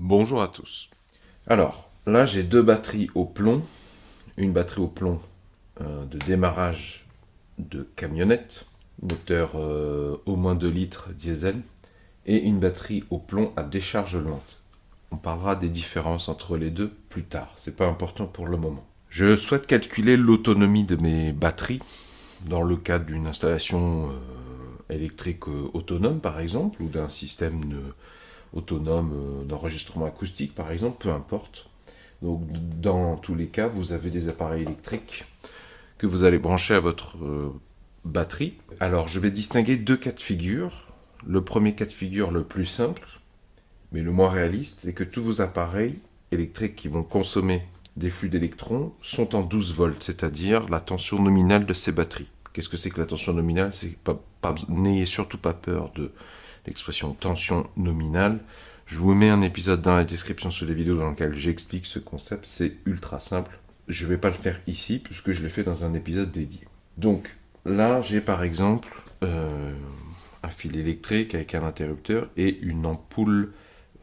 Bonjour à tous. Alors, là j'ai deux batteries au plomb. Une batterie au plomb de démarrage de camionnette, moteur au moins 2 litres diesel, et une batterie au plomb à décharge lente. On parlera des différences entre les deux plus tard, c'est pas important pour le moment. Je souhaite calculer l'autonomie de mes batteries dans le cadre d'une installation électrique autonome par exemple, ou d'un système autonome d'enregistrement acoustique par exemple, peu importe. Donc dans tous les cas, vous avez des appareils électriques que vous allez brancher à votre batterie. Alors je vais distinguer deux cas de figure. Le premier cas de figure le plus simple, mais le moins réaliste, c'est que tous vos appareils électriques qui vont consommer des flux d'électrons sont en 12 volts, c'est-à-dire la tension nominale de ces batteries. Qu'est-ce que c'est que la tension nominale? N'ayez surtout pas peur de l'expression tension nominale. Je vous mets un épisode dans la description sous les vidéos dans lequel j'explique ce concept, c'est ultra simple. Je ne vais pas le faire ici puisque je l'ai fait dans un épisode dédié. Donc là, j'ai par exemple un fil électrique avec un interrupteur et une ampoule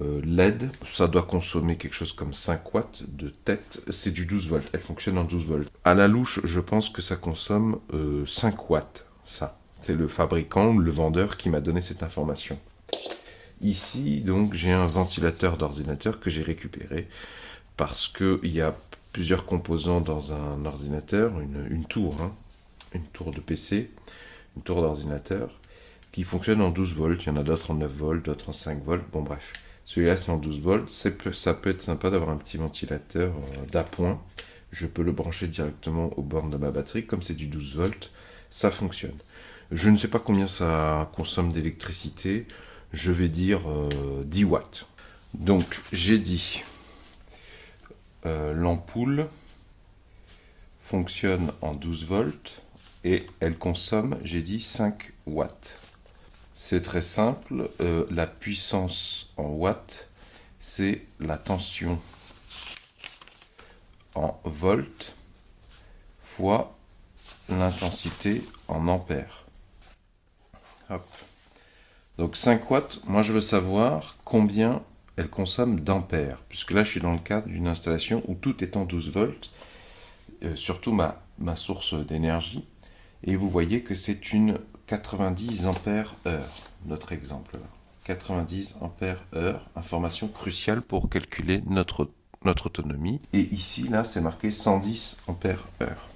LED. Ça doit consommer quelque chose comme 5 watts de tête. C'est du 12 volts, elle fonctionne en 12 volts. À la louche, je pense que ça consomme 5 watts, ça. C'est le fabricant ou le vendeur qui m'a donné cette information. Ici, donc, j'ai un ventilateur d'ordinateur que j'ai récupéré parce qu'il y a plusieurs composants dans un ordinateur, une tour de PC, une tour d'ordinateur, qui fonctionne en 12 volts. Il y en a d'autres en 9 volts, d'autres en 5 volts, bon bref. Celui-là, c'est en 12 volts. Ça peut être sympa d'avoir un petit ventilateur d'appoint. Je peux le brancher directement aux bornes de ma batterie. Comme c'est du 12 volts, ça fonctionne. Je ne sais pas combien ça consomme d'électricité. Je vais dire 10 watts. Donc, j'ai dit, l'ampoule fonctionne en 12 volts et elle consomme, j'ai dit, 5 watts. C'est très simple, la puissance en watts, c'est la tension en volts fois l'intensité en ampères. Hop. Donc 5 watts, moi je veux savoir combien elle consomme d'ampères, puisque là je suis dans le cadre d'une installation où tout est en 12 volts, surtout ma source d'énergie, et vous voyez que c'est une 90 ampères heure, notre exemple. 90 ampères heure, information cruciale pour calculer notre autonomie. Et ici, là, c'est marqué 110 ampères heure.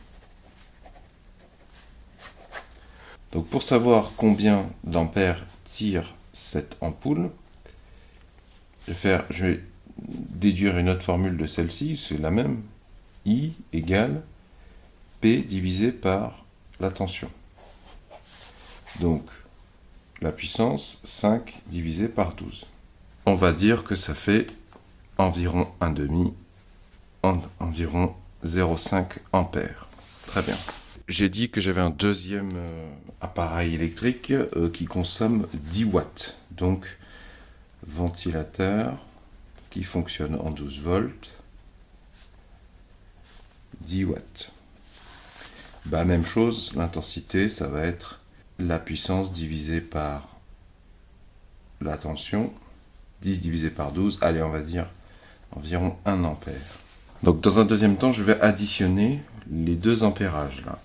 Donc pour savoir combien d'ampères tire cette ampoule, je vais déduire une autre formule de celle-ci, c'est la même. I égale P divisé par la tension. Donc la puissance 5 divisé par 12. On va dire que ça fait environ 1,5, environ 0,5 ampères. Très bien. J'ai dit que j'avais un deuxième appareil électrique qui consomme 10 watts. Donc, ventilateur qui fonctionne en 12 volts, 10 watts. Bah, même chose, l'intensité, ça va être la puissance divisée par la tension, 10 divisé par 12, allez, on va dire environ 1 ampère. Donc, dans un deuxième temps, je vais additionner les deux ampérages là.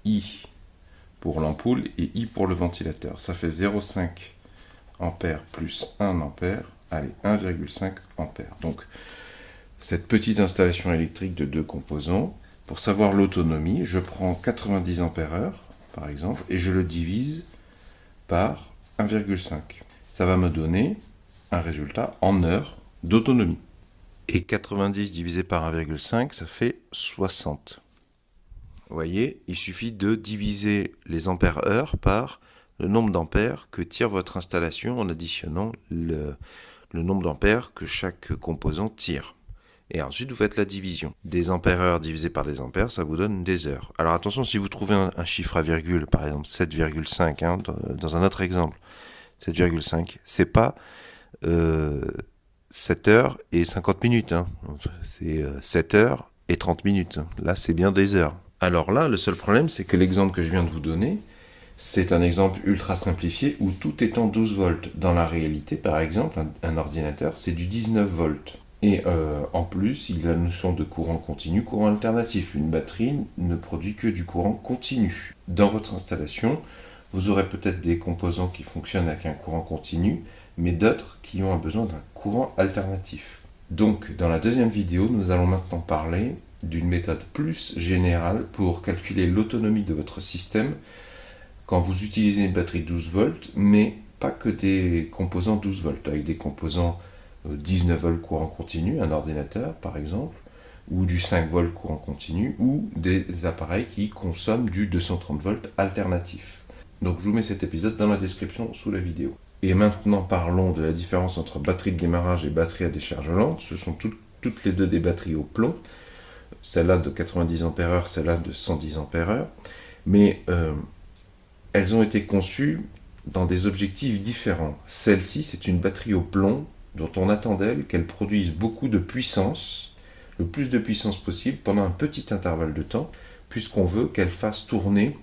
I pour l'ampoule et I pour le ventilateur. Ça fait 0,5 ampère plus 1 ampère. Allez, 1,5 ampère. Donc, cette petite installation électrique de deux composants, pour savoir l'autonomie, je prends 90 ampères heure, par exemple, et je le divise par 1,5. Ça va me donner un résultat en heures d'autonomie. Et 90 divisé par 1,5, ça fait 60. Vous voyez, il suffit de diviser les ampères-heure par le nombre d'ampères que tire votre installation en additionnant le nombre d'ampères que chaque composant tire. Et ensuite, vous faites la division. Des ampères-heure divisé par des ampères, ça vous donne des heures. Alors attention, si vous trouvez un chiffre à virgule, par exemple 7,5, dans un autre exemple, 7,5, c'est pas 7 heures et 50 minutes. C'est 7 heures et 30 minutes. Là, c'est bien des heures. Alors là, le seul problème, c'est que l'exemple que je viens de vous donner, C'est un exemple ultra simplifié où tout est en 12 volts. Dans la réalité, par exemple, un ordinateur, c'est du 19 volts. Et en plus, il a la notion de courant continu, courant alternatif. Une batterie ne produit que du courant continu. Dans votre installation, vous aurez peut-être des composants qui fonctionnent avec un courant continu, mais d'autres qui ont besoin d'un courant alternatif. Donc, dans la deuxième vidéo, nous allons maintenant parler d'une méthode plus générale pour calculer l'autonomie de votre système quand vous utilisez une batterie 12 volts, mais pas que des composants 12 volts, avec des composants 19 volts courant continu, un ordinateur par exemple, ou du 5 volts courant continu, ou des appareils qui consomment du 230 volts alternatif. Donc je vous mets cet épisode dans la description sous la vidéo. Et maintenant parlons de la différence entre batterie de démarrage et batterie à décharge lente. Ce sont toutes les deux des batteries au plomb, celle-là de 90 ampères-heure, celle-là de 110 ampères-heure, mais elles ont été conçues dans des objectifs différents. Celle-ci, c'est une batterie au plomb dont on attend d'elle qu'elle produise beaucoup de puissance, le plus de puissance possible pendant un petit intervalle de temps, puisqu'on veut qu'elle fasse tourner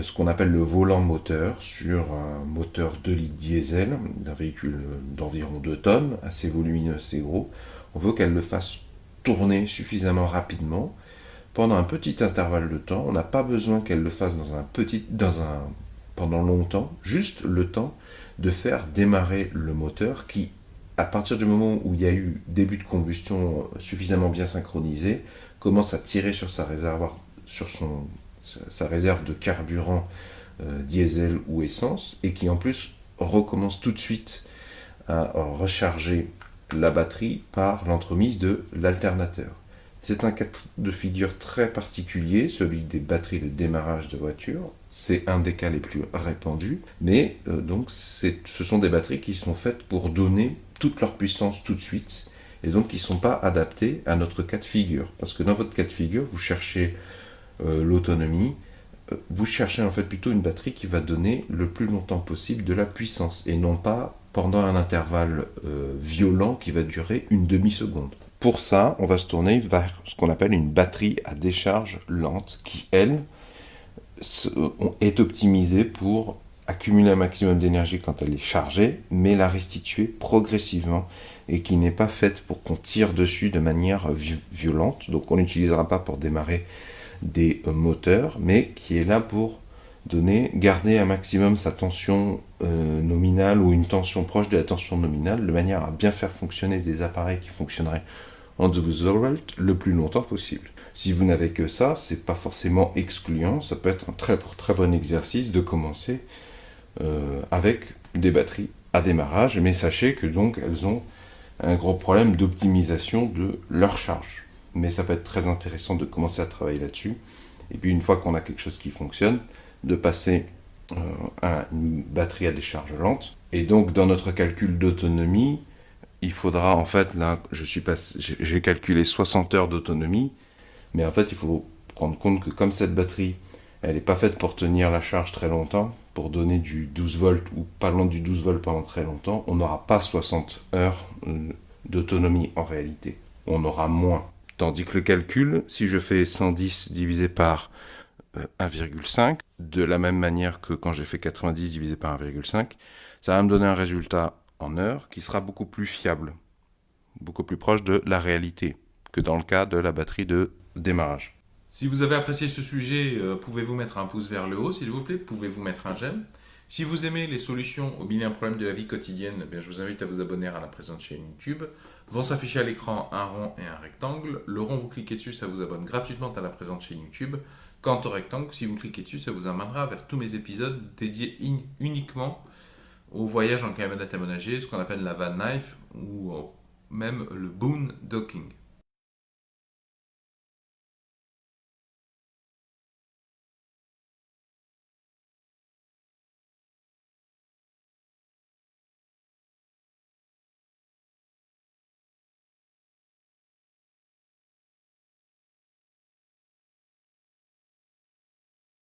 ce qu'on appelle le volant moteur sur un moteur 2 litres diesel d'un véhicule d'environ 2 tonnes, assez volumineux, assez gros. On veut qu'elle le fasse tourner suffisamment rapidement pendant un petit intervalle de temps. On n'a pas besoin qu'elle le fasse pendant longtemps, juste le temps de faire démarrer le moteur qui, à partir du moment où il y a eu début de combustion suffisamment bien synchronisé, commence à tirer sur sa réserve de carburant diesel ou essence, et qui en plus recommence tout de suite à recharger la batterie par l'entremise de l'alternateur. C'est un cas de figure très particulier, celui des batteries de démarrage de voiture. C'est un des cas les plus répandus, mais donc ce sont des batteries qui sont faites pour donner toute leur puissance tout de suite, et donc qui ne sont pas adaptées à notre cas de figure. Parce que dans votre cas de figure, vous cherchez l'autonomie, vous cherchez en fait plutôt une batterie qui va donner le plus longtemps possible de la puissance, et non pas pendant un intervalle violent qui va durer une demi-seconde. Pour ça, on va se tourner vers ce qu'on appelle une batterie à décharge lente, qui, elle, est optimisée pour accumuler un maximum d'énergie quand elle est chargée, mais la restituer progressivement, et qui n'est pas faite pour qu'on tire dessus de manière violente. Donc on n'utilisera pas pour démarrer des moteurs, mais qui est là pour garder un maximum sa tension nominale, ou une tension proche de la tension nominale, de manière à bien faire fonctionner des appareils qui fonctionneraient en 12 volts le plus longtemps possible. Si vous n'avez que ça, c'est pas forcément excluant, ça peut être un très bon exercice de commencer avec des batteries à démarrage, mais sachez que donc elles ont un gros problème d'optimisation de leur charge. Mais ça peut être très intéressant de commencer à travailler là-dessus, et puis une fois qu'on a quelque chose qui fonctionne, de passer à une batterie à décharge lente. Et donc dans notre calcul d'autonomie, il faudra en fait, là j'ai calculé 60 heures d'autonomie, mais en fait il faut prendre compte que comme cette batterie, elle n'est pas faite pour tenir la charge très longtemps, pour donner du 12 volts ou pas loin du 12 volts pendant très longtemps, on n'aura pas 60 heures d'autonomie en réalité. On aura moins. Tandis que le calcul, si je fais 110 divisé par 1,5, de la même manière que quand j'ai fait 90 divisé par 1,5, ça va me donner un résultat en heures qui sera beaucoup plus fiable, beaucoup plus proche de la réalité que dans le cas de la batterie de démarrage. Si vous avez apprécié ce sujet, pouvez-vous mettre un pouce vers le haut, s'il vous plaît, pouvez-vous mettre un j'aime. Si vous aimez les solutions aux milliers de problèmes de la vie quotidienne, eh bien, je vous invite à vous abonner à la présente chaîne YouTube. Vont s'afficher à l'écran un rond et un rectangle. Le rond, vous cliquez dessus, ça vous abonne gratuitement à la présente chaîne YouTube. Quant au rectangle, si vous cliquez dessus, ça vous amènera vers tous mes épisodes dédiés uniquement au voyage en camionnette aménagée, ce qu'on appelle la van life, ou même le boondocking.